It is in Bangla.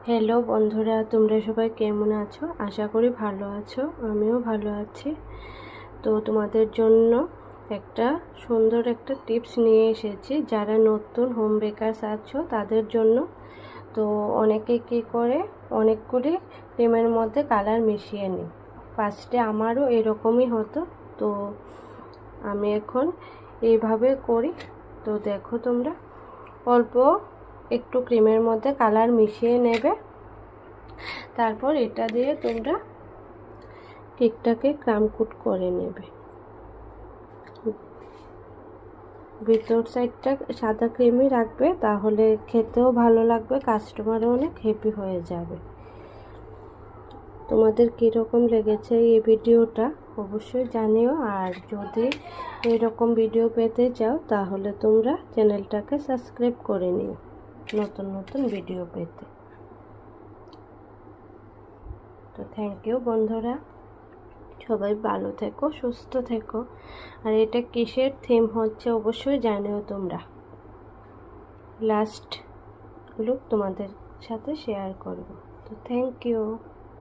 হ্যালো বন্ধুরা, তোমরা সবাই কেমন আছো? আশা করি ভালো আছো। আমিও ভালো আছি। তো তোমাদের জন্য একটা সুন্দর একটা টিপস নিয়ে এসেছি, যারা নতুন হোম বেকারস আছো তাদের জন্য। তো অনেকে কী করে, অনেকগুলি ক্রিমের মধ্যে কালার মিশিয়ে নিই। ফার্স্টে আমারও এরকমই হতো। তো আমি এখন এইভাবে করি। তো দেখো, তোমরা অল্প একটু ক্রিমের মধ্যে কালার মিশিয়ে নেবে। তারপর এটা দিয়ে তোমরা কেকটাকে ক্রামকুট করে নেবে। ভিতর সাইডটা সাদা ক্রিমই রাখবে, তাহলে খেতেও ভালো লাগবে, কাস্টমারও অনেক হ্যাপি হয়ে যাবে। তোমাদের কীরকম লেগেছে এই ভিডিওটা অবশ্যই জানিও। আর যদি এরকম ভিডিও পেতে চাও তাহলে তোমরা চ্যানেলটাকে সাবস্ক্রাইব করে নিও নতুন নতুন ভিডিও পেতে। তো থ্যাংক ইউ বন্ধুরা, সবাই ভালো থেকো, সুস্থ থেকো। আর এটা কিসের থিম হচ্ছে অবশ্যই জানিও তোমরা। লাস্ট লুক তোমাদের সাথে শেয়ার করব। তো থ্যাংক ইউ।